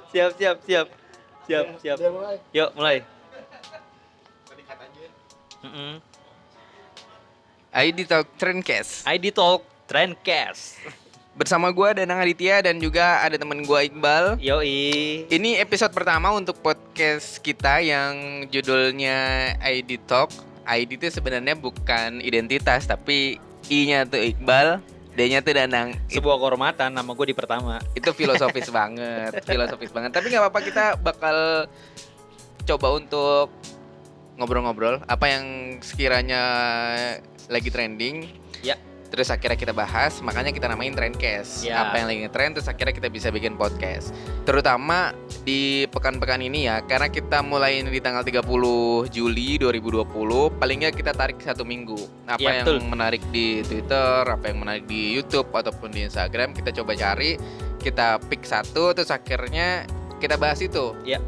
Siap, siap, siap. Siap, siap. Udah mulai. Yuk, mulai. Tadi kata aja. Mm-mm. ID Talk Trendcast. ID Talk Trendcast. Bersama gue Danang Aditya dan juga ada temen gue Iqbal. Yoi. Ini episode pertama untuk podcast kita yang judulnya ID Talk. ID itu sebenarnya bukan identitas tapi I-nya tuh Iqbal, D-nya tuh Danang. Sebuah kehormatan nama gue di pertama. Itu filosofis banget, filosofis banget. Tapi nggak apa-apa, kita bakal coba untuk ngobrol-ngobrol apa yang sekiranya lagi trending. Ya. Terus akhirnya kita bahas, makanya kita namain Trendcast. Ya. Apa yang lagi ngetrend, terus akhirnya kita bisa bikin podcast. Terutama di pekan-pekan ini ya, karena kita mulai di tanggal 30 Juli 2020, paling nggak kita tarik 1 minggu. Apa Ya, yang betul. menarik di Twitter, apa yang menarik di YouTube ataupun di Instagram, kita coba cari, kita pick satu, terus akhirnya kita bahas itu. Ya.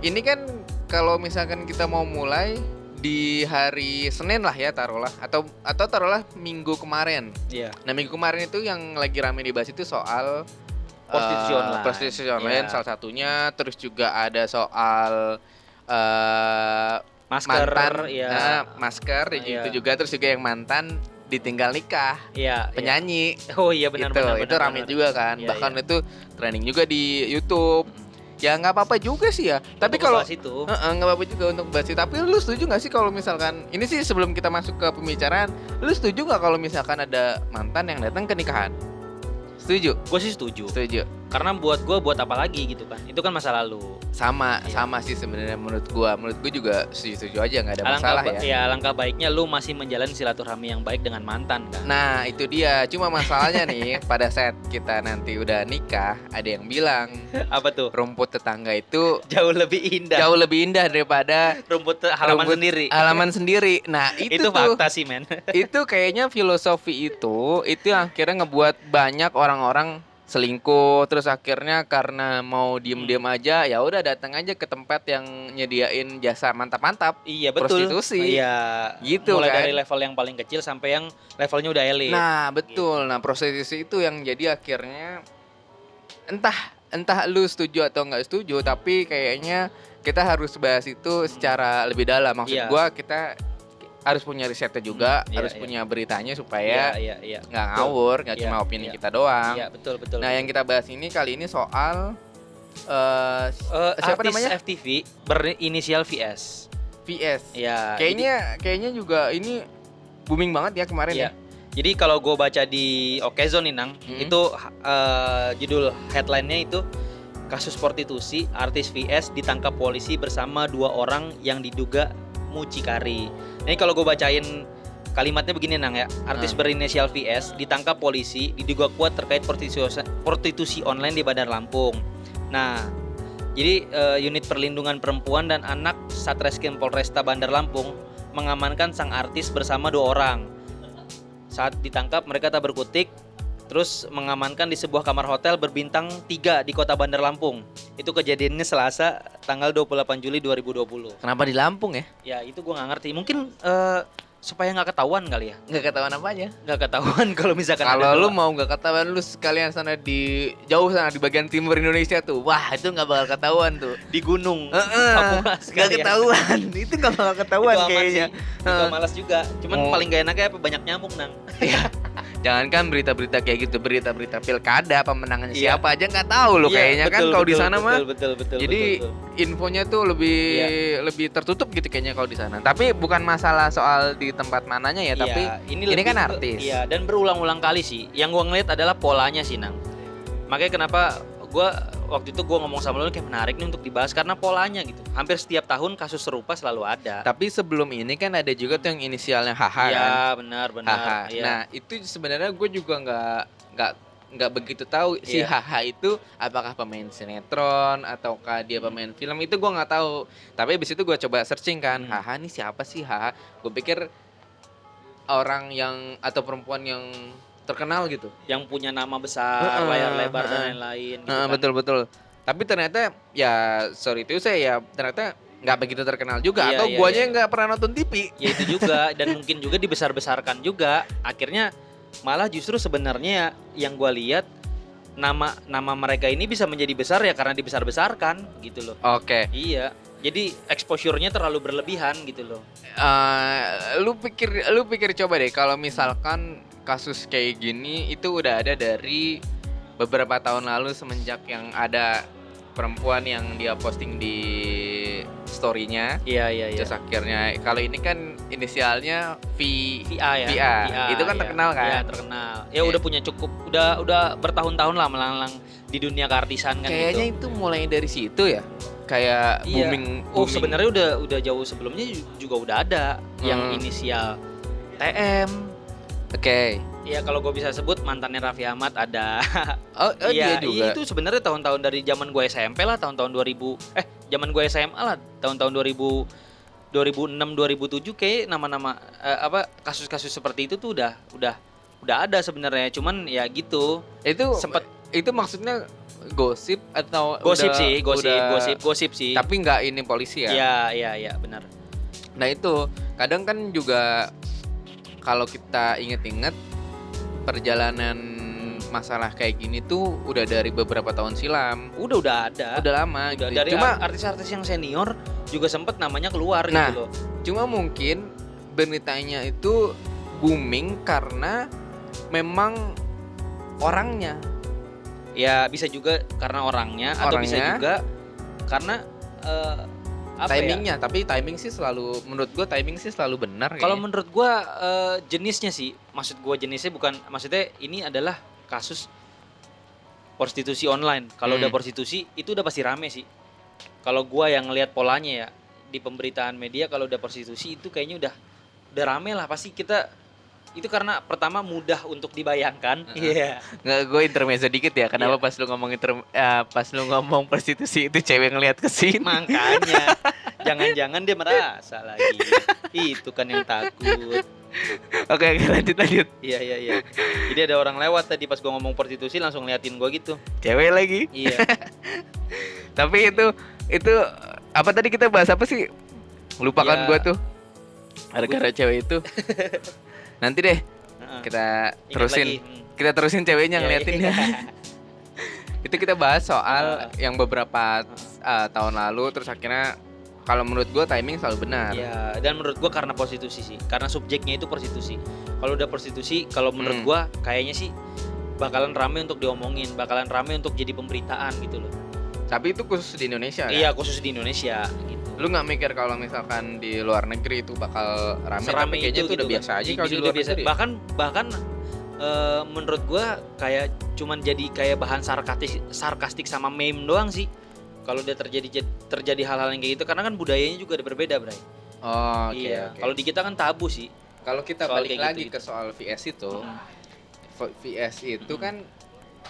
Ini kan kalau misalkan kita mau mulai di hari Senin lah ya, taruhlah, atau taruhlah minggu kemarin. Iya. Nah, minggu kemarin itu yang lagi rame dibahas itu soal Prostitusi online. prostitusi online Iya. salah satunya, terus juga ada soal Masker, mantan ya. masker dan Iya. itu juga, terus juga yang mantan ditinggal nikah Iya. penyanyi. Oh iya benar Gitu, benar. itu rame juga kan. Iya, Bahkan iya. itu trending juga di YouTube. Ya nggak apa-apa juga sih ya. Tapi kalau itu nggak apa-apa juga untuk bahas itu. Tapi lu setuju nggak sih kalau misalkan ini sih, sebelum kita masuk ke pembicaraan, lu setuju nggak kalau misalkan ada mantan yang datang ke nikahan? Setuju? gue sih setuju. Setuju. Karena buat gue buat apa lagi gitu kan. Itu kan masa lalu. Sama Iya. sama sih sebenarnya menurut gua juga setuju aja, nggak ada masalah ya. Alangkah baiknya lu masih menjalin silaturahmi yang baik dengan mantan kan. Nah itu dia. Cuma masalahnya nih pada saat kita nanti udah nikah, ada yang bilang Apa tuh? rumput tetangga itu Jauh lebih indah. jauh lebih indah daripada Halaman rumput sendiri. halaman sendiri. Nah Itu tuh, fakta sih men. itu kayaknya filosofi itu yang akhirnya ngebuat banyak orang-orang selingkuh, terus akhirnya karena mau diem-diem aja, ya udah datang aja ke tempat yang nyediain jasa mantap-mantap. Iya betul. Prostitusi. Iya. Gitu Mulai kan. dari level yang paling kecil sampai yang levelnya udah elit. Nah betul, nah prostitusi itu yang jadi akhirnya entah lu setuju atau nggak setuju, tapi kayaknya kita harus bahas itu secara lebih dalam. Maksud Iya. gua kita harus punya risetnya juga, Iya, harus iya. punya beritanya supaya Iya. nggak ngawur, nggak Iya, cuma opini iya. kita doang. Iya betul. Nah yang kita bahas ini kali ini soal siapa artis namanya? FTV berinisial VS. VS. Ya. Kayaknya juga ini booming banget ya kemarin Iya. ya. Jadi kalau gue baca di Okezone nih Nang, itu judul headline-nya itu kasus prostitusi, artis VS ditangkap polisi bersama 2 orang yang diduga mucikari. Nah, ini kalau gue bacain kalimatnya begini Nang ya, artis berinisial VS ditangkap polisi diduga kuat terkait prostitusi online di Bandar Lampung. Nah, jadi unit perlindungan perempuan dan anak Satreskrim Polresta Bandar Lampung mengamankan sang artis bersama 2 orang. Saat ditangkap mereka tak berkutik, terus mengamankan di sebuah kamar hotel berbintang 3 di kota Bandar Lampung. Itu kejadiannya Selasa tanggal 28 Juli 2020. Kenapa di Lampung ya? Ya itu gue nggak ngerti. Mungkin supaya nggak ketahuan kali ya. Nggak ketahuan apanya? Nggak ketahuan kalau misalkan Kalau ada lu dua. mau nggak ketahuan, lu sekalian sana di jauh sana di bagian timur Indonesia tuh, wah itu nggak bakal ketahuan tuh. Di gunung. Nggak sekali ya. ketahuan, itu nggak bakal ketahuan Itu aman kayaknya. sih. Juga malas juga. Cuman Oh. paling gak enaknya apa banyak nyamuk Nang. Jangankan berita-berita kayak gitu, berita-berita pilkada pemenangan Iya. siapa aja nggak tahu lo Iya, kayaknya kan betul, kalau di betul, sana betul, mah. betul, Jadi betul. infonya tuh lebih tertutup gitu kayaknya kalau di sana. Tapi bukan masalah soal di tempat mananya ya, tapi Iya, ini lebih kan ke- artis. Iya, dan berulang-ulang kali sih. Yang gua ngeliat adalah polanya sih, Nang. Makanya kenapa gua waktu itu gua ngomong sama lu kayak menarik nih untuk dibahas karena polanya gitu. Hampir setiap tahun kasus serupa selalu ada. Tapi sebelum ini kan ada juga tuh yang inisialnya HH Iya, kan. benar. HH. Iya. Nah itu sebenarnya gue juga nggak begitu tahu si Iya. HH itu apakah pemain sinetron ataukah dia pemain film, itu gue nggak tahu. Tapi abis itu gue coba searching kan, HH nih siapa sih HH? Gue pikir orang yang atau perempuan yang terkenal gitu. Yang punya nama besar, layar lebar dan lain-lain gitu kan. Betul. Tapi ternyata ya sorry itu saya ya ternyata nggak begitu terkenal juga, Iya, atau iya, guanya iya. nggak pernah nonton TV. Ya itu juga dan mungkin juga dibesar-besarkan juga. Akhirnya malah justru sebenarnya yang gua lihat nama mereka ini bisa menjadi besar ya karena dibesar-besarkan gitu loh. Oke. Iya. Jadi exposure-nya terlalu berlebihan gitu loh. Lu pikir coba deh kalau misalkan kasus kayak gini itu udah ada dari beberapa tahun lalu semenjak yang ada perempuan yang dia posting di story-nya. Iya. Terus akhirnya kalau ini kan inisialnya VA ya. VA. Itu kan iya. terkenal kan? Iya, terkenal. Ya Iya. udah punya cukup udah bertahun-tahun lah melanglang di dunia keartisan kan Kayaknya gitu. itu mulai dari situ ya. Kayak Iya. booming. Oh, sebenarnya udah jauh sebelumnya juga udah ada yang inisial TM. Oke. Iya, kalau gue bisa sebut mantannya Raffi Ahmad ada. Oh, dia juga. Iya, itu sebenarnya tahun-tahun dari zaman gue SMP lah, tahun-tahun 2000. Zaman gue SMA lah, tahun-tahun 2000 2006 2007 kayak nama-nama kasus-kasus seperti itu tuh udah ada sebenarnya. Cuman ya gitu. Itu Sempet itu maksudnya gosip atau gosip udah- sih, udah- gosip sih. Tapi nggak ini polisi ya. Iya, benar. Nah itu kadang kan juga kalau kita inget-inget perjalanan masalah kayak gini tuh udah dari beberapa tahun silam, Udah ada. udah lama. Udah, Gitu. dari Cuma artis-artis yang senior juga sempet namanya keluar Nah. gitu loh. cuma mungkin beritanya itu booming karena memang orangnya. Ya bisa juga karena orangnya atau bisa Orangnya. juga karena apa ya? Timingnya, tapi timing sih selalu menurut gue timing sih selalu benar. Kalau kayaknya. menurut gua jenisnya sih, maksud gua jenisnya bukan, maksudnya ini adalah kasus prostitusi online. Kalau udah prostitusi itu udah pasti rame sih. Kalau gua yang ngelihat polanya ya di pemberitaan media, kalau udah prostitusi itu kayaknya udah rame lah, pasti kita itu karena pertama mudah untuk dibayangkan. Iya. Nggak, gue intermezzo dikit ya. Kenapa Iya. pas lu ngomong prostitusi itu cewek ngelihat ke sini? Makanya jangan-jangan dia merasa lagi. Itu kan yang takut. Oke, lanjut. Iya. Jadi ada orang lewat tadi pas gua ngomong prostitusi langsung ngeliatin gua gitu. Cewek lagi. Iya. Tapi itu apa tadi kita bahas apa sih? Lupakan Ya. gua tuh. Gara-gara cewek itu. Nanti deh Heeh. kita Ingat terusin. lagi. Kita terusin ceweknya Iya, ngeliatin iya. Itu kita bahas soal yang beberapa tahun lalu terus akhirnya kalau menurut gue timing selalu benar. Iya, dan menurut gua karena prostitusi sih. Karena subjeknya itu prostitusi. Kalau udah prostitusi, kalau menurut gua kayaknya sih bakalan rame untuk diomongin, bakalan rame untuk jadi pemberitaan gitu loh. Tapi itu khusus di Indonesia kan? Iya, khusus di Indonesia gitu. Lu nggak mikir kalau misalkan di luar negeri itu bakal rame, Serame tapi kayaknya itu udah gitu biasa kan. aja kalau di Udah luar biasa. negeri. Bahkan menurut gua kayak cuman jadi kayak bahan sarkastik sama meme doang sih. Kalau udah terjadi hal-hal yang kayak gitu, karena kan budayanya juga ada berbeda, Bray. Oh, oke. Iya. Oke. Kalau di kita kan tabu sih. Kalau kita soal balik kayak lagi gitu. ke soal VS itu, Mm. VS itu kan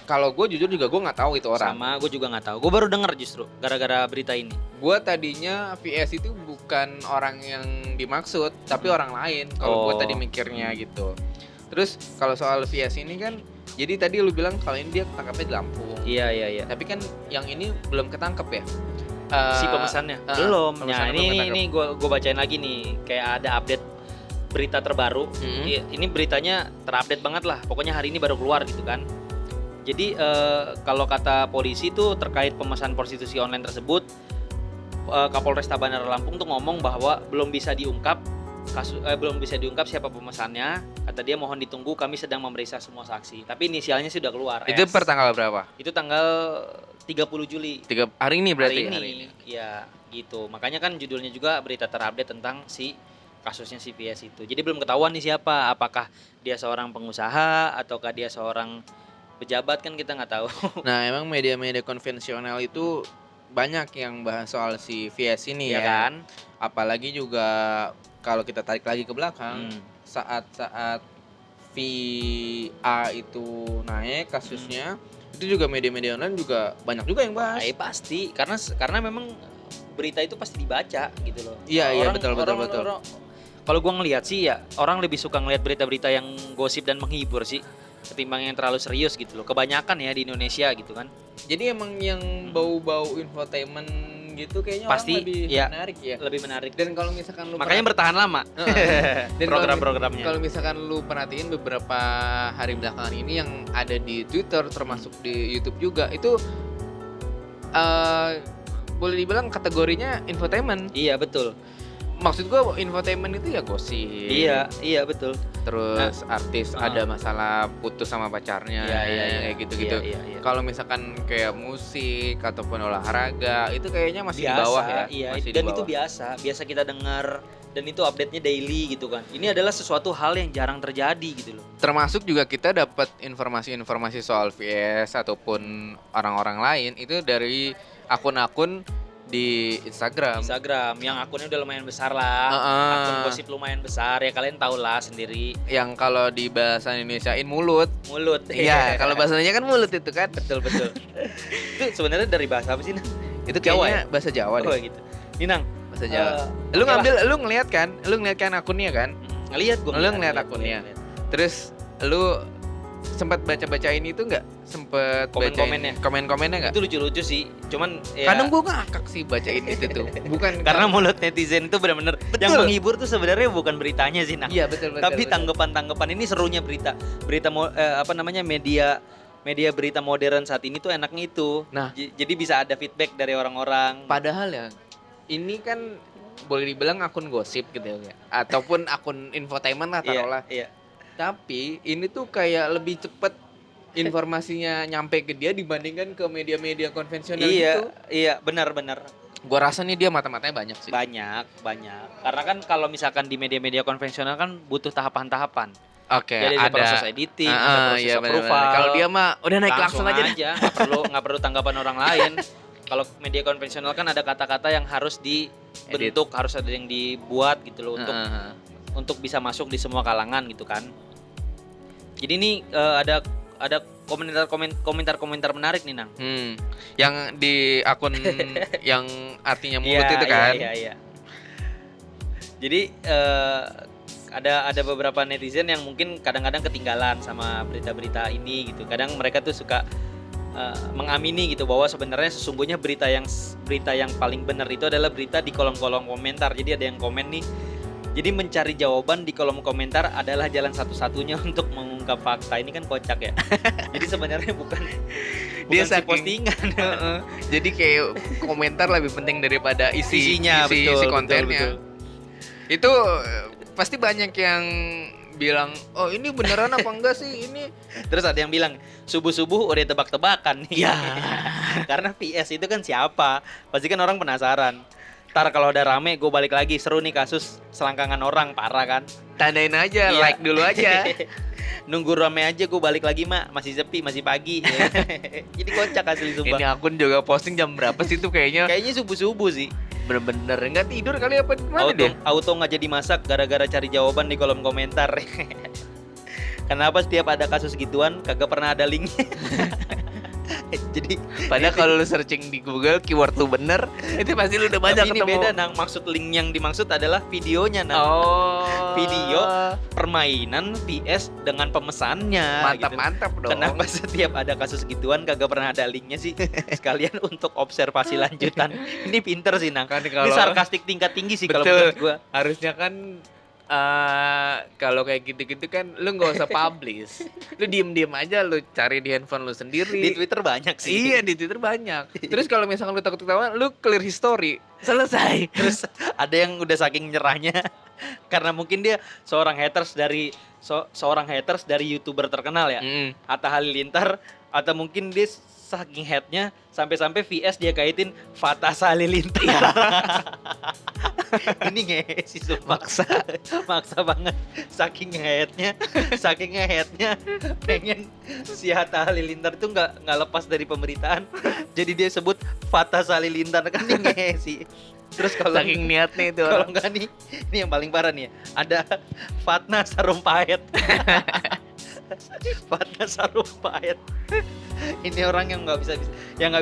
kalau gue jujur juga gue nggak tahu itu orang. Sama, gue juga nggak tahu. Gue baru denger justru gara-gara berita ini. Gue tadinya VS itu bukan orang yang dimaksud, tapi orang lain. Kalau gue Oh. tadi mikirnya gitu. Terus kalau soal VS ini kan, jadi tadi lu bilang kalau ini dia ketangkapnya di Lampung. Iya. Tapi kan yang ini belum ketangkep ya? Si pemesannya belum. Nah, pemesannya belum ini gue bacain lagi nih. Kayak ada update berita terbaru. Hmm. Ini beritanya terupdate banget lah. Pokoknya hari ini baru keluar gitu kan. Jadi kalau kata polisi tuh terkait pemesan prostitusi online tersebut, Kapolresta Bandar Lampung tuh ngomong bahwa belum bisa diungkap siapa pemesannya. Kata dia mohon ditunggu, kami sedang memeriksa semua saksi. Tapi inisialnya sudah keluar. Itu S. per tanggal berapa? Itu tanggal 30 Juli. Hari ini berarti? Hari ini. Ya, gitu. Makanya kan judulnya juga berita terupdate tentang si kasusnya si VS itu. Jadi belum ketahuan nih siapa, apakah dia seorang pengusaha ataukah dia seorang pejabat, kan kita nggak tahu. Nah, emang media-media konvensional itu banyak yang bahas soal si VS ini Ya ya. kan? Apalagi juga kalau kita tarik lagi ke belakang, saat-saat VA itu naik kasusnya, itu juga media-media online juga banyak juga yang bahas. Pasti, karena memang berita itu pasti dibaca gitu loh. Iya, betul. Kalau gua ngelihat sih ya, orang lebih suka ngelihat berita-berita yang gosip dan menghibur sih ketimbang yang terlalu serius gitu loh. Kebanyakan ya di Indonesia gitu kan. Jadi emang yang bau-bau infotainment gitu kayaknya Pasti, orang lebih ya. menarik ya. Lebih menarik. Dan kalau misalkan lu Makanya bertahan lama Dan program-programnya. kalau misalkan lu perhatiin beberapa hari belakangan ini yang ada di Twitter termasuk di YouTube juga itu boleh dibilang kategorinya infotainment. Iya betul. Maksud gua infotainment itu ya gosip. Iya betul. Terus artis ada masalah putus sama pacarnya, kayak gitu-gitu. Iya. Kalau misalkan kayak musik ataupun olahraga itu kayaknya masih Biasa, di bawah ya. Iya. Masih Dan di itu bawah. biasa kita dengar dan itu update-nya daily gitu kan. Ini adalah sesuatu hal yang jarang terjadi gitu loh. Termasuk juga kita dapat informasi-informasi soal VS ataupun orang-orang lain itu dari akun-akun di Instagram. Yang akunnya udah lumayan besar lah. Akun gosip lumayan besar ya, kalian tau lah sendiri. Yang kalau di bahasa Indonesiain mulut. Iya, kalau bahasanya kan mulut itu kan. betul. Itu sebenarnya dari bahasa apa sih, Nang? Itu Jawa kayaknya bahasa Jawa deh. Oh gitu. Ninang, Bahasa Jawa. Lu oke ngambil, lu ngeliat kan akunnya kan? ngelihat gua. Lu ngeliat akunnya. Terus lu sempat baca-bacain itu nggak? Sempet Komen-komennya? Komen-komennya nggak? Itu lucu-lucu sih. Cuman ya Kadang gua ngakak sih bacain itu tuh. Bukan karena mulut netizen itu benar-benar yang menghibur tuh sebenarnya bukan beritanya sih, Nang. Iya betul. Tapi betul. tanggapan-tanggapan ini serunya berita media berita modern saat ini tuh enaknya itu. Nah. Jadi bisa ada feedback dari orang-orang. Padahal ya ini kan boleh dibilang akun gosip gitu ya, ataupun akun infotainment lah taruhlah. Iya. Tapi ini tuh kayak lebih cepet informasinya nyampe ke dia dibandingkan ke media-media konvensional gitu. Iya, benar. Gua rasa nih dia mata-matanya banyak sih. Banyak. Karena kan kalau misalkan di media-media konvensional kan butuh tahapan-tahapan. Oke, Jadi ada proses editing, ada proses approval. Kalau dia mah udah naik langsung aja deh. nggak perlu tanggapan orang lain. Kalau media konvensional kan ada kata-kata yang harus dibentuk, harus ada yang dibuat gitu loh untuk bisa masuk di semua kalangan gitu kan. Jadi ini ada komentar menarik nih, Nang. Yang di akun yang artinya mulut itu kan. Iya. Jadi ada beberapa netizen yang mungkin kadang-kadang ketinggalan sama berita-berita ini gitu. Kadang mereka tuh suka mengamini gitu bahwa sebenarnya sesungguhnya berita yang paling benar itu adalah berita di kolom-kolom komentar. Jadi ada yang komen nih. Jadi mencari jawaban di kolom komentar adalah jalan satu-satunya untuk mengungkap fakta. Ini kan kocak ya. Jadi sebenarnya bukan Dia si saking- postingan. Jadi kayak komentar lebih penting daripada Isinya, isi betul, kontennya. betul. Itu pasti banyak yang bilang, "Oh, ini beneran apa enggak sih ini?" Terus ada yang bilang subuh-subuh udah tebak-tebakan nih. Ya. Karena VS itu kan siapa? Pasti kan orang penasaran. Ntar kalau udah rame gue balik lagi, seru nih kasus selangkangan orang, parah kan. Tandain aja, Iya. like dulu aja. Nunggu rame aja gue balik lagi, Mak. Masih sepi, masih pagi. Jadi kocak asli Ini sumpah. akun juga posting jam berapa sih tuh kayaknya? Kayaknya subuh-subuh sih. Bener-bener nggak tidur kali apa gimana dia? Auto nggak jadi masak gara-gara cari jawaban di kolom komentar. Kenapa setiap ada kasus gituan kagak pernah ada linknya? Jadi Padahal kalau lu searching di Google keyword lu bener, itu pasti lu udah banyak tapi ini ketemu. beda, Nang. Maksud link yang dimaksud adalah videonya, Nang. Oh. Video permainan PS dengan pemesannya. Mantap gitu. dong. Kenapa setiap ada kasus gituan kagak pernah ada linknya sih? Sekalian untuk observasi lanjutan. Ini pinter sih, Nang. Kan Ini kalau sarkastik tingkat tinggi sih kalau Betul. menurut gua. harusnya kan kalau kayak gitu-gitu kan lu nggak usah publish. Lu diem-diem aja, lu cari di handphone lu Di sendiri. Twitter banyak sih. Iya, di Twitter banyak. Terus kalau misalkan lu takut ketahuan, lu clear history. Selesai. Terus ada yang udah saking nyerahnya karena mungkin dia seorang haters dari YouTuber terkenal ya. Atta Halilintar, atau mungkin dia saking hate-nya sampai-sampai VS dia kaitin Fatah Halilintar. Ini sih sumpah. Maksa banget. Saking hate-nya pengen si Atta Halilintar itu nggak lepas dari pemberitaan. Jadi dia sebut Fatah Halilintar, kan ini sih. Terus kalau Saking niatnya itu. kalau enggak nih, ini yang paling parah nih ya. Ada Fatna Sarumpait. Fatna Sarumpait. Ini orang yang nggak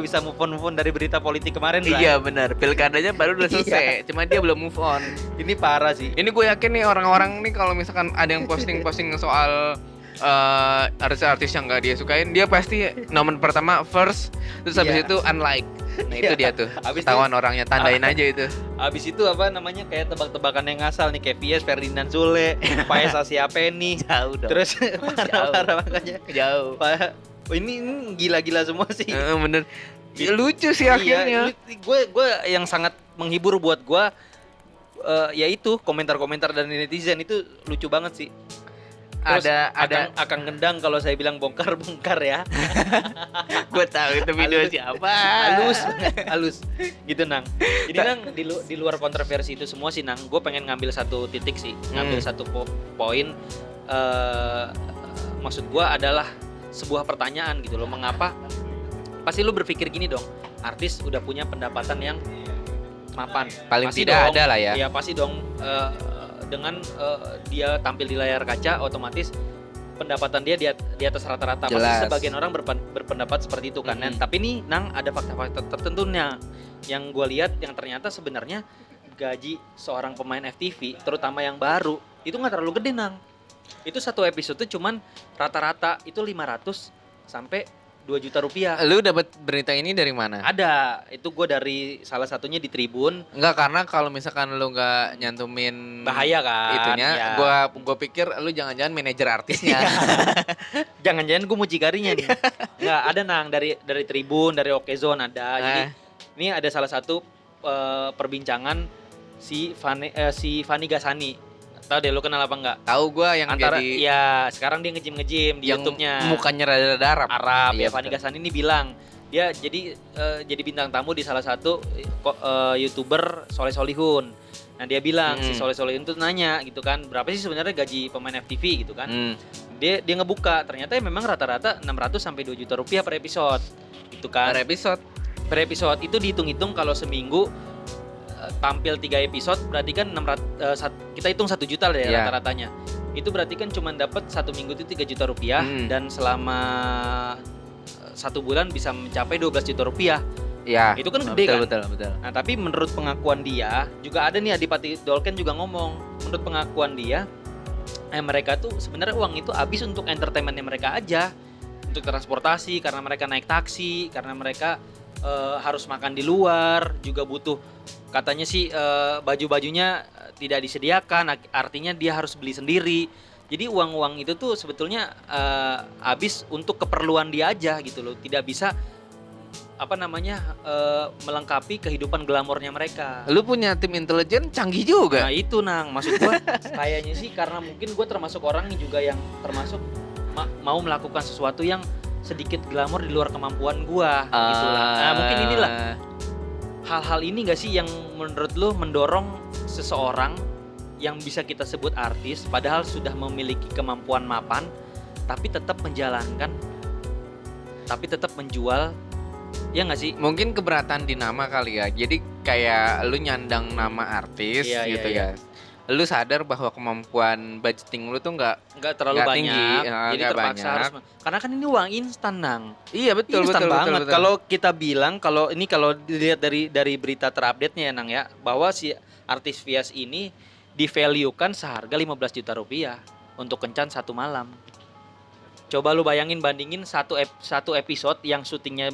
bisa move on dari berita politik kemarin. Iya benar, pilkadanya baru udah selesai, cuma dia belum move on. Ini parah sih. Ini gue yakin nih orang-orang nih kalau misalkan ada yang posting soal artis-artis yang gak dia sukain, dia pasti nomor pertama first, terus habis Iya. itu unlike. Nah itu dia tuh, Habis ketahuan orangnya, tandain aja itu. Abis itu apa namanya kayak tebak-tebakan yang ngasal nih kayak Vies, Ferdinand Sule, Paesa siapa nih. Jauh dong. Terus parah-parah makanya. Jauh. Pak, ini gila-gila semua sih. Bener. Ya, lucu sih akhirnya. Gue yang sangat menghibur buat gue yaitu komentar-komentar dari netizen itu lucu banget sih. Terus ada Akang Gendang kalau saya bilang bongkar ya. gue tahu itu video siapa. halus gitu Nang. Jadi Nang di luar kontroversi itu semua sih Nang, gue pengen ngambil satu titik sih, ngambil satu poin. Maksud gue adalah sebuah pertanyaan gitu loh, mengapa? Pasti lu berpikir gini dong, artis udah punya pendapatan yang mapan. Paling Pasti tidak dong, ada lah ya. Iya pasti dong. Dengan dia tampil di layar kaca, otomatis pendapatan dia di atas rata-rata. Jelas. Pasti sebagian orang berpendapat seperti itu kan. Mm-hmm. Tapi nih Nang, ada fakta-fakta tertentunya yang gue lihat yang ternyata sebenarnya gaji seorang pemain FTV, terutama yang baru, itu nggak terlalu gede Nang. Itu satu episode tuh cuman rata-rata itu 500 sampai 2 juta rupiah. Lu dapat berita ini dari mana? Ada, itu gue dari salah satunya di Tribun. Enggak, karena kalau misalkan lu nggak nyantumin Bahaya kan itunya, ya. gua pikir lu jangan-jangan manajer artisnya. Jangan-jangan gue mucikarinya nih. Nggak, ada Nang dari Tribun, dari Okezone ada. Jadi ini ada salah satu perbincangan si Fani Gasani. Tahu deh lu kenal apa enggak? Tahu gua yang Antara jadi ya sekarang dia nge-gym di yang YouTube-nya. mukanya rada-rada Arab. Ya Iya, Fani betul. Gasani ini bilang dia jadi bintang tamu di salah satu YouTuber Soleh Solihun. Nah dia bilang si Soleh Solihun tuh nanya gitu kan, berapa sih sebenarnya gaji pemain FTV gitu kan? Dia ngebuka, ternyata ya memang rata-rata 600 sampai 2 juta rupiah per episode. Gitu kan. Per episode itu dihitung-hitung kalau seminggu tampil 3 episode berarti kan 600, kita hitung 1 juta lah ya rata-ratanya. Itu berarti kan cuma dapat 1 minggu itu 3 juta rupiah dan selama 1 bulan bisa mencapai 12 juta rupiah. Ya. Itu kan gede kan? Betul. Nah, tapi menurut pengakuan dia, juga ada nih Adipati Dolken juga ngomong, menurut pengakuan dia mereka tuh sebenarnya uang itu habis untuk entertainmentnya mereka aja. Untuk transportasi karena mereka naik taksi, karena mereka harus makan di luar, juga butuh katanya sih baju-bajunya tidak disediakan, artinya dia harus beli sendiri. Jadi uang-uang itu tuh sebetulnya habis untuk keperluan dia aja gitu loh, tidak bisa melengkapi kehidupan glamornya mereka. Lu punya tim intelijen canggih juga. Nah itu Nang, maksud gua kayaknya sih karena mungkin gua termasuk orang juga yang termasuk mau melakukan sesuatu yang sedikit glamor di luar kemampuan gua gitu lah. Nah mungkin inilah hal-hal ini gak sih yang menurut lu mendorong seseorang yang bisa kita sebut artis padahal sudah memiliki kemampuan mapan tapi tetap menjalankan, tapi tetap menjual, ya gak sih? Mungkin keberatan di nama kali ya. Jadi kayak lu nyandang nama artis gitu ya. Lu sadar bahwa kemampuan budgeting lu tuh nggak terlalu nggak banyak, tinggi, jadi nggak terpaksa banyak. harus karena kan ini uang instan Nang. Iya betul Instan betul banget. betul. Kalau kita bilang kalau dilihat dari berita terupdate-nya ya Nang ya, bahwa si artis Vias ini di-value-kan seharga 15 juta rupiah untuk kencan 1 malam. Coba lu bayangin, bandingin satu episode yang syutingnya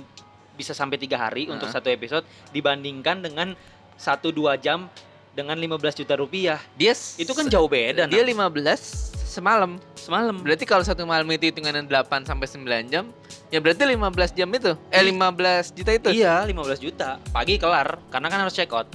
bisa sampai 3 hari untuk satu episode dibandingkan dengan 1-2 jam dengan 15 juta rupiah. Itu kan jauh beda. Dia 15 semalam. Berarti Kalau 1 malam itu hitungannya 8 sampai 9 jam, ya berarti 15 jam itu. 15 juta itu. Iya, 15 juta. Pagi kelar karena kan harus check out.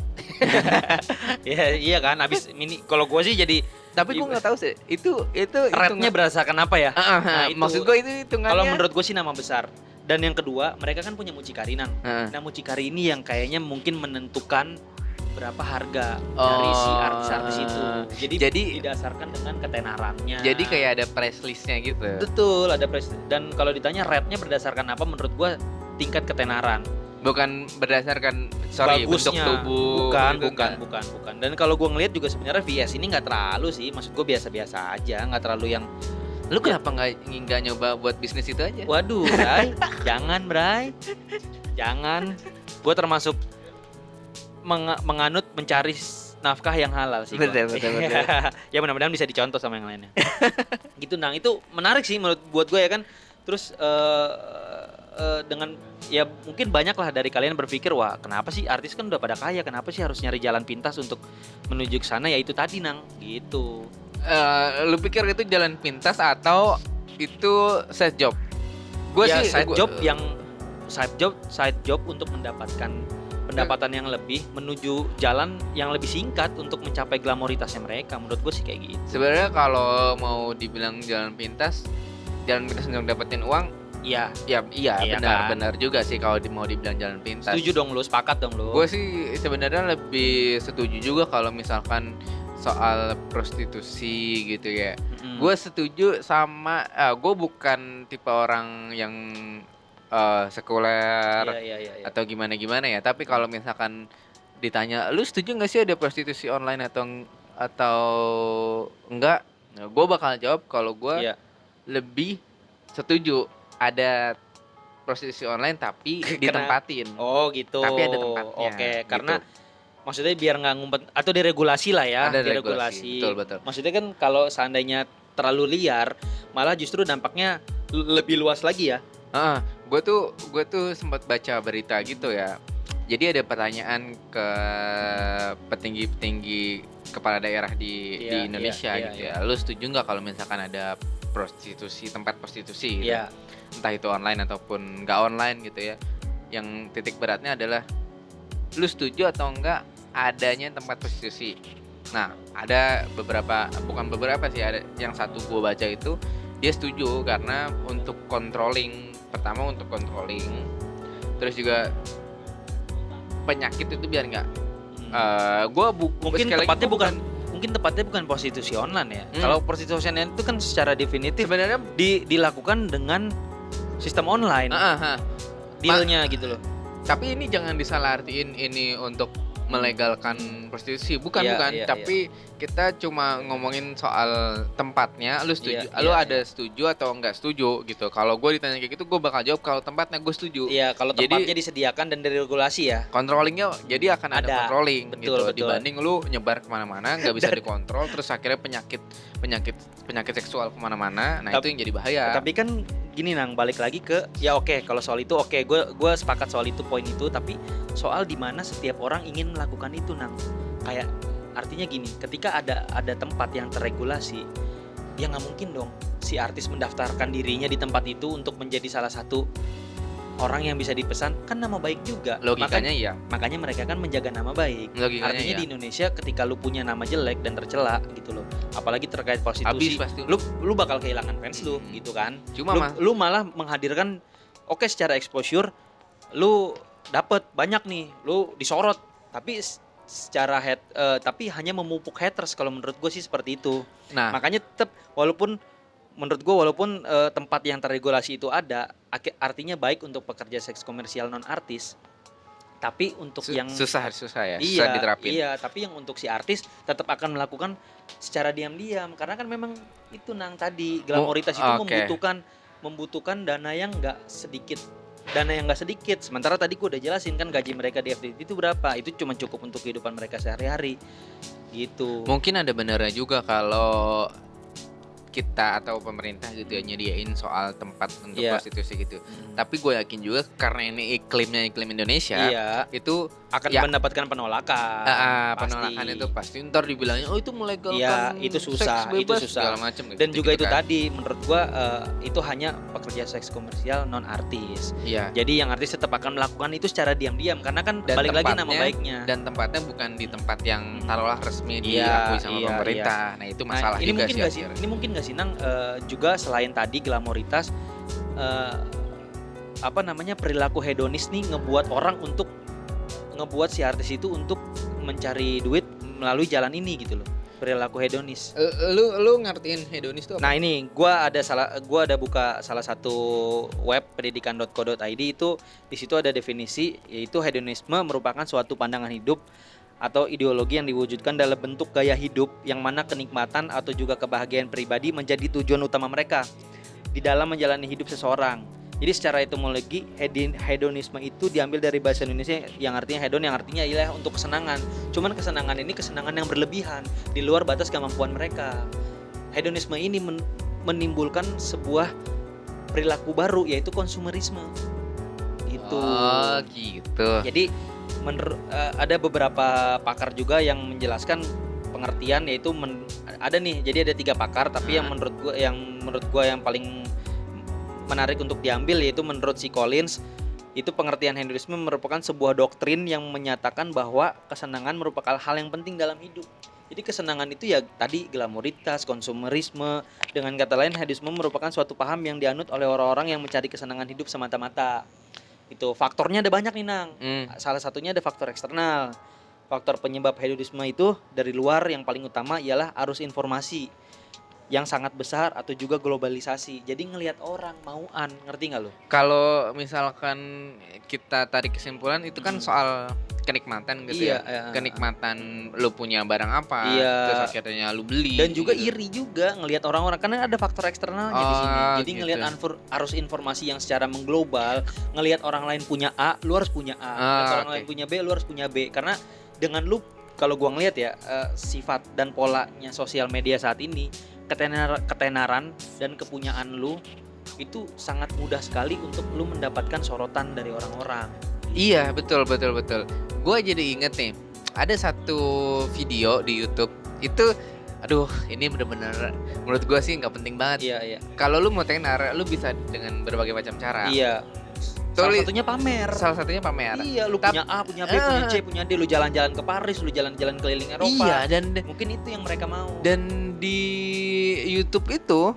Iya kan, habis mini kalau gua sih jadi Tapi gua nggak tahu sih. Itu rate-nya berdasarkan apa ya? Nah, itu. maksud gua itu hitungannya. Kalau menurut gue sih nama besar. Dan yang kedua, mereka kan punya mucikari Nang. Nah, mucikari ini yang kayaknya mungkin menentukan berapa harga dari si artis-artis itu. Jadi didasarkan dengan ketenarannya. Jadi kayak ada price list-nya gitu. Betul, ada price. Dan kalau ditanya rate-nya berdasarkan apa, menurut gua tingkat ketenaran. Bukan berdasarkan bentuk tubuh. Bukan. Dan kalau gua ngelihat juga sebenarnya VS ini nggak terlalu sih. Maksud gua biasa-biasa aja, nggak terlalu yang. Lu kenapa nggak nyoba buat bisnis itu aja? Waduh, Bray. Jangan. Gua termasuk menganut mencari nafkah yang halal sih gua. Betul. Ya mudah-mudahan bisa dicontoh sama yang lainnya. Gitu Nang, itu menarik sih buat gue ya kan. Terus dengan ya mungkin banyak lah dari kalian berpikir, wah kenapa sih artis kan udah pada kaya, kenapa sih harus nyari jalan pintas untuk menuju ke sana? Ya itu tadi Nang, gitu. Lu pikir itu jalan pintas atau itu side job? Gue Ya sih side job untuk mendapatkan pendapatan yang lebih, menuju jalan yang lebih singkat untuk mencapai glamoritasnya mereka. Menurut gue sih kayak gitu. sebenarnya kalau mau dibilang jalan pintas untuk dapetin uang, Iya, iya Iya kan? benar juga sih kalau mau dibilang jalan pintas. setuju dong lu, sepakat dong lu. Gue sih sebenarnya lebih setuju juga kalau misalkan soal prostitusi gitu ya. Mm-mm. Gue setuju sama, gue bukan tipe orang yang sekuler Iya. atau gimana ya. Tapi kalau misalkan ditanya, lu setuju nggak sih ada prostitusi online atau enggak? Nah, gue bakal jawab kalau gue Iya. lebih setuju ada prostitusi online tapi ditempatin. Oh gitu. Tapi ada tempatnya. Oke, karena gitu. maksudnya biar nggak ngumpet atau diregulasi lah ya, Ada diregulasi. regulasi. Betul. Maksudnya kan kalau seandainya terlalu liar, malah justru dampaknya lebih luas lagi ya. Gue tuh sempat baca berita gitu ya. Jadi ada pertanyaan ke petinggi kepala daerah di Iya, Indonesia iya, gitu iya. ya. Lu setuju nggak kalau misalkan ada tempat prostitusi gitu? Iya. Entah itu online ataupun nggak online gitu ya. Yang titik beratnya adalah lu setuju atau enggak adanya tempat prostitusi. Nah, ada bukan beberapa sih, ada yang satu gue baca itu dia setuju karena untuk controlling, terus juga penyakit itu biar nggak Mungkin tepatnya bukan prostitusi online ya. Kalau prostitusi online itu kan secara definitif sebenarnya dilakukan dengan sistem online. Dealnya gitu loh. Tapi ini jangan disalahartiin ini untuk melegalkan prostitusi, bukan, Iya, tapi kita cuma ngomongin soal tempatnya. Lu setuju? Iya, Lu iya, ada setuju atau enggak setuju gitu? Kalau gue ditanya kayak gitu, gue bakal jawab kalau tempatnya gue setuju. Iya, kalau Jadi- tempatnya disediakan dan diregulasi ya. Controllingnya jadi akan ada Ada. controlling Betul, gitu. betul. Dibanding lu nyebar kemana-mana nggak bisa dikontrol, terus akhirnya penyakit seksual kemana-mana. Nah, itu yang jadi bahaya. Tapi kan gini Nang, balik lagi ke ya oke, kalau soal itu oke, gue sepakat soal itu, poin itu, tapi soal di mana setiap orang ingin melakukan itu Nang. Kayak artinya gini, ketika ada tempat yang terregulasi, ya nggak mungkin dong si artis mendaftarkan dirinya di tempat itu untuk menjadi salah satu orang yang bisa dipesan, kan nama baik juga. Logikanya iya. Makanya mereka kan menjaga nama baik. Logikanya Artinya iya. di Indonesia ketika lu punya nama jelek dan tercela gitu loh, apalagi terkait Habis prostitusi, pasti. lu bakal kehilangan fans lu gitu kan. Cuma Lu malah menghadirkan oke secara exposure lu dapet banyak nih, lu disorot, tapi secara tapi hanya memupuk haters, kalau menurut gue sih seperti itu. nah, Makanya tetap walaupun tempat yang terregulasi itu ada, artinya baik untuk pekerja seks komersial non artis, tapi untuk yang susah ya, susah diterapin. Iya, tapi yang untuk si artis tetap akan melakukan secara diam-diam, karena kan memang itu Nang tadi glamoritas itu oke. membutuhkan dana yang nggak sedikit. Sementara tadi gue udah jelasin kan gaji mereka di FDT itu berapa, itu cuma cukup untuk kehidupan mereka sehari-hari gitu. Mungkin ada benernya juga kalau kita atau pemerintah gitu ya nyediain soal tempat untuk Iya. prostitusi gitu. Tapi gue yakin juga karena ini iklim Indonesia, Iya, itu akan ya. mendapatkan penolakan. Pasti. penolakan itu pasti ntar dibilangnya itu melegalkan Iya, itu susah, seks bebas, itu susah. segala macam Dan juga itu kan. tadi menurut gua itu hanya pekerja seks komersial non artis. Iya. Jadi yang artis tetap akan melakukan itu secara diam-diam karena kan Dan balik lagi nama tempatnya- baiknya. Dan tempatnya bukan di tempat yang taruhlah resmi Iya, diakui sama iya, pemerintah. Nah, itu masalah ini juga mungkin nggak sih? akhirnya. Ini mungkin nggak sih Nang, juga selain tadi glamoritas, perilaku hedonis nih ngebuat si artis itu untuk mencari duit melalui jalan ini gitu loh. Perilaku hedonis. Lu ngertiin hedonis tuh apa? Nah ini gua ada buka salah satu web pendidikan.co.id, itu di situ ada definisi, yaitu hedonisme merupakan suatu pandangan hidup atau ideologi yang diwujudkan dalam bentuk gaya hidup yang mana kenikmatan atau juga kebahagiaan pribadi menjadi tujuan utama mereka di dalam menjalani hidup seseorang. Jadi secara etimologi hedonisme itu diambil dari bahasa Indonesia yang artinya hedon, yang artinya ialah untuk kesenangan. Cuman kesenangan ini kesenangan yang berlebihan di luar batas kemampuan mereka. Hedonisme ini menimbulkan sebuah perilaku baru, yaitu konsumerisme. Gitu. Oh, gitu. Jadi ada beberapa pakar juga yang menjelaskan pengertian, yaitu ada nih. Jadi ada 3 pakar, tapi yang menurut gua yang paling menarik untuk diambil yaitu menurut si Collins, itu pengertian hedonisme merupakan sebuah doktrin yang menyatakan bahwa kesenangan merupakan hal yang penting dalam hidup. Jadi kesenangan itu ya tadi glamoritas, konsumerisme. Dengan kata lain, hedonisme merupakan suatu paham yang dianut oleh orang-orang yang mencari kesenangan hidup semata-mata. Itu faktornya ada banyak nih, Nang. Salah satunya ada faktor eksternal. Faktor penyebab hedonisme itu dari luar yang paling utama ialah arus informasi yang sangat besar atau juga globalisasi. Jadi ngelihat orang mauan, ngerti nggak lo? Kalau misalkan kita tarik kesimpulan itu kan soal kenikmatan gitu Iya, ya. Kenikmatan lu punya barang apa, Iya. terus akhirnya lu beli. Dan juga gitu. iri juga ngelihat orang-orang, karena ada faktor eksternalnya di sini. Jadi gitu. ngelihat arus informasi yang secara mengglobal, ngelihat orang lain punya A, lu harus punya A. Ngelihat orang lain punya B, lu harus punya B. Karena dengan lu, kalau gua ngelihat ya, sifat dan polanya sosial media saat ini, ketenaran dan kepunyaan lu itu sangat mudah sekali untuk lu mendapatkan sorotan dari orang-orang. Iya, betul. Gue jadi inget nih, ada satu video di YouTube itu, aduh, ini bener-bener menurut gue sih nggak penting banget. Iya. Kalau lu mau tenar, lu bisa dengan berbagai macam cara. Iya. Salah satunya pamer. Iya, lu punya A, punya B, punya C, punya D, lu jalan-jalan ke Paris, lu jalan-jalan keliling Eropa. Iya, dan mungkin itu yang mereka mau. Dan di YouTube itu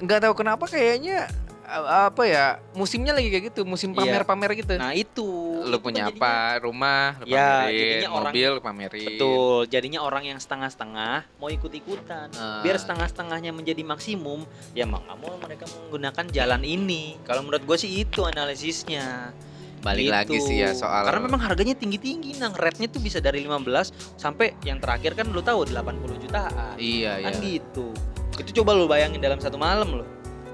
nggak tahu kenapa kayaknya apa ya, musimnya lagi kayak gitu, musim pamer-pamer gitu. Nah itu Lu punya jadinya, apa, rumah, lu ya, pamerin, jadinya mobil, lu pamerin. Betul, jadinya orang yang setengah-setengah mau ikut-ikutan. Biar setengah-setengahnya menjadi maksimum, ya mau nggak mau mereka menggunakan jalan ini. Kalau menurut gue sih itu analisisnya. Balik Gitu. lagi sih ya soal, karena memang harganya tinggi-tinggi, Nang. Rate-nya tuh bisa dari 15 sampai yang terakhir kan lu tahu 80 jutaan. iya. Kan gitu. Itu coba lu bayangin dalam satu malam lo.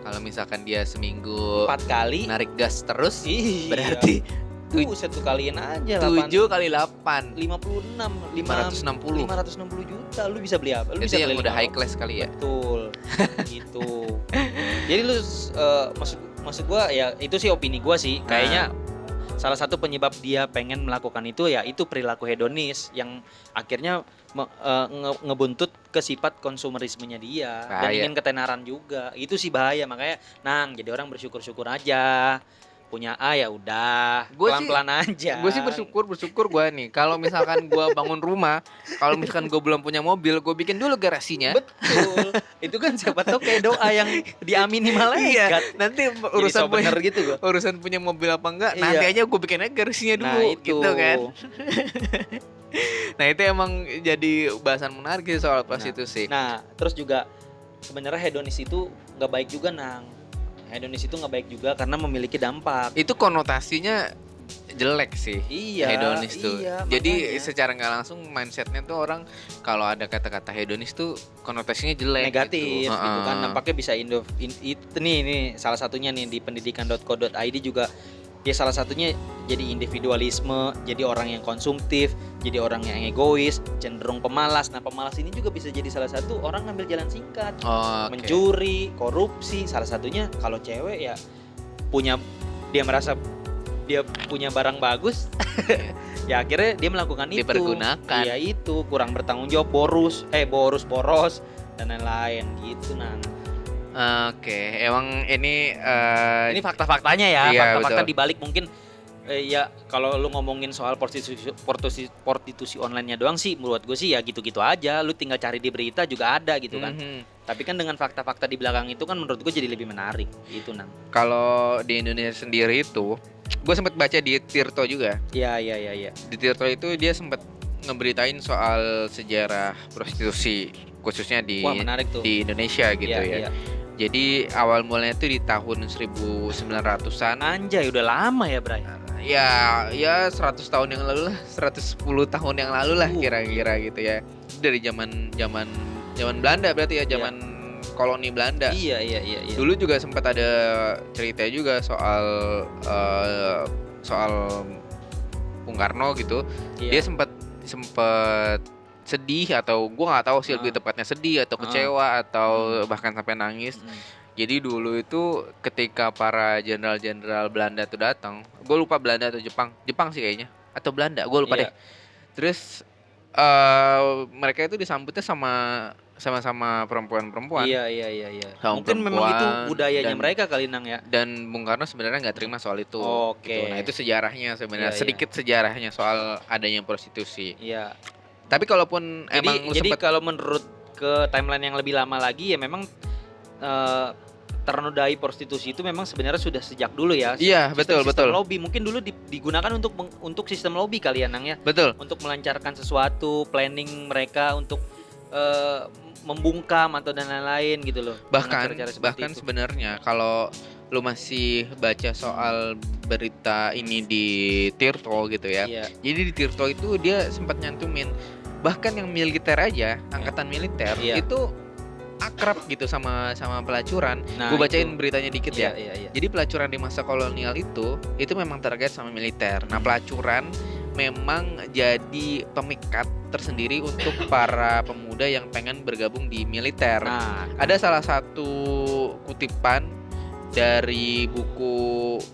Kalau misalkan dia seminggu 4 kali narik gas terus, iya. berarti Buset tuh kalian aja 7 kali 8 56 560. 560 juta lu bisa beli apa? Lu Itu bisa yang beli udah apa? high class kali ya. Betul. Gitu. Jadi lu maksud gua ya itu sih opini gua sih. Kayaknya salah satu penyebab dia pengen melakukan itu ya itu perilaku hedonis yang akhirnya ngebuntut ke sifat konsumerismenya dia dan Bahaya. ingin ketenaran juga. Itu sih bahaya, makanya Nang jadi orang bersyukur-syukur aja. Punya A ya udah, Gua sih- pelan-pelan aja. Gue sih bersyukur gue nih. Kalau misalkan gue bangun rumah, kalau misalkan gue belum punya mobil, gue bikin dulu garasinya. Betul. Itu kan siapa tahu kayak doa yang diamini malaikat. Nanti Jadi urusan so bener punya, gitu gua. urusan punya mobil apa enggak, Iya. nanti aja gue bikin aja garasinya dulu, Nah, itu gitu kan. Nah itu emang jadi bahasan menarik sih soal prostitusi. Nah, terus juga sebenarnya hedonis itu nggak baik juga, Nang. Hedonis itu nggak baik juga karena memiliki dampak. Itu konotasinya jelek sih. Iya. Hedonis tuh. Iya, Jadi makanya. secara nggak langsung mindsetnya tuh orang kalau ada kata-kata hedonis tuh konotasinya jelek. Negatif gitu kan. Heeh. Nampaknya bisa itu nih salah satunya nih di pendidikan.co.id juga. Ya salah satunya jadi individualisme, jadi orang yang konsumtif, jadi orang yang egois, cenderung pemalas. Nah, pemalas ini juga bisa jadi salah satu orang ngambil jalan singkat. Oh, oke. Mencuri, korupsi, salah satunya kalau cewek ya dia merasa dia punya barang bagus, ya akhirnya dia melakukan itu. Dipergunakan. Iya itu kurang bertanggung jawab, boros, dan lain-lain gitu, Nang. Oke, emang ini Ini fakta-faktanya ya, iya, fakta-fakta betul. dibalik mungkin ya kalau lu ngomongin soal prostitusi online-nya doang sih menurut gue sih ya gitu-gitu aja. Lu tinggal cari di berita juga ada gitu kan. Tapi kan dengan fakta-fakta di belakang itu kan menurut gue jadi lebih menarik gitu, Nang. Kalau di Indonesia sendiri itu, gue sempat baca di Tirto juga. Iya. Di Tirto itu dia sempat ngeberitain soal sejarah prostitusi khususnya di Wah, menarik tuh. di Indonesia gitu ya. Iya. Jadi awal mulanya itu di tahun 1900-an. Anjay, udah lama ya, Bray. Ya 100 tahun yang lalu lah, 110 tahun yang lalu lah Uh. kira-kira gitu ya. Dari zaman Belanda berarti ya, zaman koloni Belanda. Iya. Dulu juga sempat ada cerita juga soal Bung Karno gitu. Iya. Dia sempat sedih, atau gua nggak tahu sih lebih tepatnya sedih atau kecewa atau bahkan sampai nangis. Jadi dulu itu ketika para jenderal-jenderal Belanda tuh datang, gue lupa Belanda atau Jepang sih kayaknya, atau Belanda, gue lupa Iya. deh. Terus mereka itu disambutnya sama perempuan-perempuan. Iya. Sama Mungkin memang itu perempuan budayanya dan- mereka kali Nang ya. Dan Bung Karno sebenarnya nggak terima soal itu. Oke. Gitu. Nah itu sejarahnya sebenarnya, Iya. sedikit sejarahnya soal adanya prostitusi. Iya. Tapi kalaupun emang lu Jadi sempet kalau menurut ke timeline yang lebih lama lagi ya memang ternodai prostitusi itu memang sebenarnya sudah sejak dulu ya. Iya, betul. Sistem lobby mungkin dulu digunakan untuk sistem lobby kali ya Nang ya. Betul. Untuk melancarkan sesuatu, planning mereka untuk membungkam atau dan lain-lain gitu loh. Dengan Bahkan cara-cara seperti itu. sebenarnya kalau lu masih baca soal berita ini di Tirto gitu ya. Iya. Jadi di Tirto itu dia sempat nyantumin bahkan yang militer aja, angkatan militer Iya. itu akrab gitu sama pelacuran. Nah, Gue bacain itu. beritanya dikit ya. Iya. Jadi pelacuran di masa kolonial itu memang terkait sama militer. Nah, pelacuran memang jadi pemikat tersendiri untuk para pemuda yang pengen bergabung di militer. Nah, Ada salah satu kutipan dari buku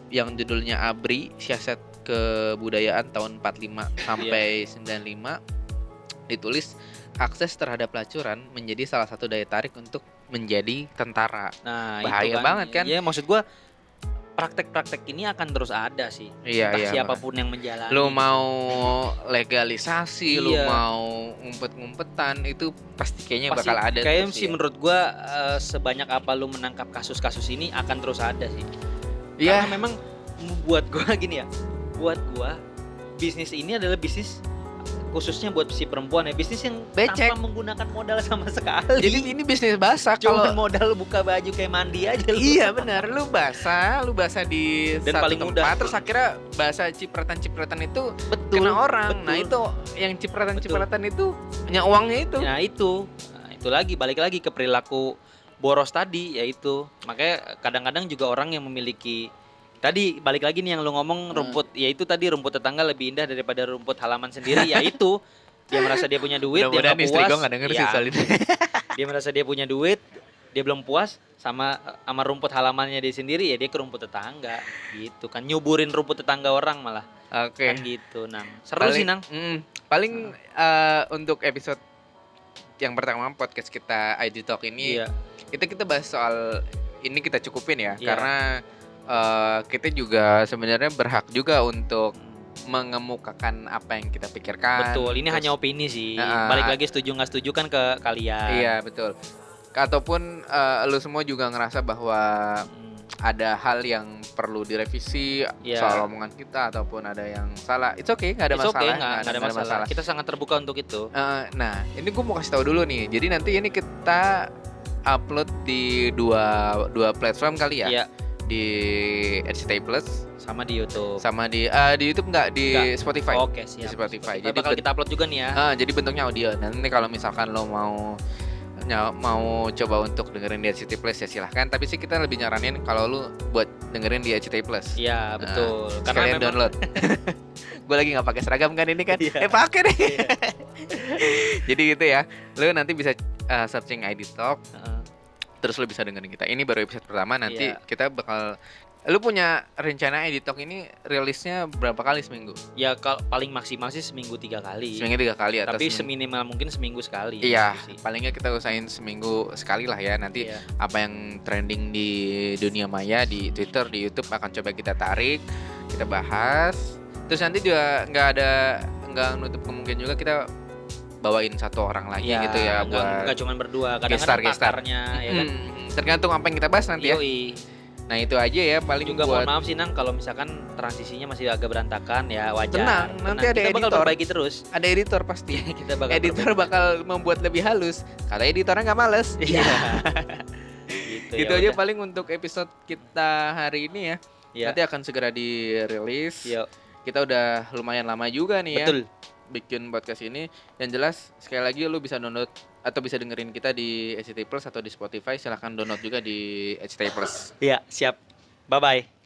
yang judulnya ABRI, Siasat Kebudayaan tahun 45 sampai 95, ditulis akses terhadap pelacuran menjadi salah satu daya tarik untuk menjadi tentara. Nah, Bahaya itu banget kan? Iya, maksud gua praktek-praktek ini akan terus ada sih. Iya, Entah iya. siapapun yang menjalani. Lu mau legalisasi, lu Iya. mau ngumpet-ngumpetan, itu pasti kayaknya Pasti, bakal ada kayaknya terus sih ya. menurut gua sebanyak apa lu menangkap kasus-kasus ini akan terus ada sih. Iya. Karena memang buat gua gini ya. Buat gua bisnis ini adalah bisnis khususnya buat si perempuan ya, bisnis yang Becek. tanpa menggunakan modal sama sekali. Jadi ini bisnis basah cuma kalau modal buka baju kayak mandi aja lu. iya benar, lu basah di Dan satu paling tempat, mudah. terus akhirnya bahasa cipratan-cipratan itu Betul. kena orang. betul. Nah itu yang cipratan-cipratan itu punya uangnya itu. Nah itu lagi balik lagi ke perilaku boros tadi yaitu. Makanya kadang-kadang juga orang yang memiliki tadi balik lagi nih yang lu ngomong rumput, yaitu tadi rumput tetangga lebih indah daripada rumput halaman sendiri, yaitu dia merasa dia punya duit, dia Mudah-mudahan nggak istri puas, gue gak denger sih ya, soal ini. dia merasa dia punya duit, dia belum puas sama rumput halamannya dia sendiri, ya dia ke rumput tetangga gitu kan, nyuburin rumput tetangga orang malah. Oke. Kan gitu Nang, seru sih Nang. Paling untuk episode yang pertama podcast kita ID Talk ini, Iya. itu kita bahas soal ini, kita cukupin ya, Iya. karena kita juga sebenarnya berhak juga untuk mengemukakan apa yang kita pikirkan. Betul, ini Terus- hanya opini sih. Nah, Balik lagi setuju nggak setuju kan ke kalian. Iya betul. Ataupun lu semua juga ngerasa bahwa Hmm, ada hal yang perlu direvisi Iya. soal omongan kita, ataupun ada yang salah. It's okay, nggak ada It's okay, masalah. nggak ada masalah. Kita sangat terbuka untuk itu. Nah, ini gue mau kasih tahu dulu nih. Jadi nanti ini kita upload di dua platform kali ya. Iya, Di RCTI Plus sama di YouTube. sama di YouTube, nggak di Spotify. Oke, Di siap. Spotify. Jadi Jadi bakal kita upload juga nih ya. jadi bentuknya audio. Nanti kalau misalkan lo mau coba untuk dengerin di RCTI Plus ya silahkan. Tapi sih kita lebih nyaranin kalau lu buat dengerin di RCTI Plus. Iya, betul. Sekalian download. Gue lagi nggak pakai seragam kan ini kan? Iya. Pakai deh. Iya. Jadi gitu ya. Lu nanti bisa searching ID Talk, Heeh. terus lu bisa dengerin kita. Ini baru episode pertama, nanti Iya. kita bakal. Lu punya rencana ID Talk ini rilisnya berapa kali seminggu? Ya paling maksimal sih seminggu 3 kali. Seminggu 3 kali atau Tapi seminggu? seminimal mungkin seminggu sekali. Iya, gitu sih. palingnya kita usahain seminggu sekali lah ya. Nanti Iya. apa yang trending di dunia maya, di Twitter, di YouTube akan coba kita tarik, kita bahas. Terus nanti juga nggak nutup kemungkinan juga kita bawain satu orang lagi Iya, gitu ya nggak cuma berdua, kadang-kadang gestar. pakarnya ya kan. Tergantung apa yang kita bahas nanti ya. Yoi. Nah itu aja ya paling Juga buat. mohon maaf sih Nang kalau misalkan transisinya masih agak berantakan ya, wajar. Tenang, nanti ada kita bakal editor. perbaiki terus. Ada editor pasti. Kita bakal Editor bakal membuat lebih halus. Kata editornya nggak males. Iya. Gitu ya aja udah. paling untuk episode kita hari ini ya. Iya. Nanti akan segera dirilis. Yuk. Kita udah lumayan lama juga nih ya Betul. bikin podcast ini. Yang jelas sekali lagi lu bisa download atau bisa dengerin kita di SCTV Plus atau di Spotify. Silahkan download juga di SCTV Plus. Iya, siap. Bye bye.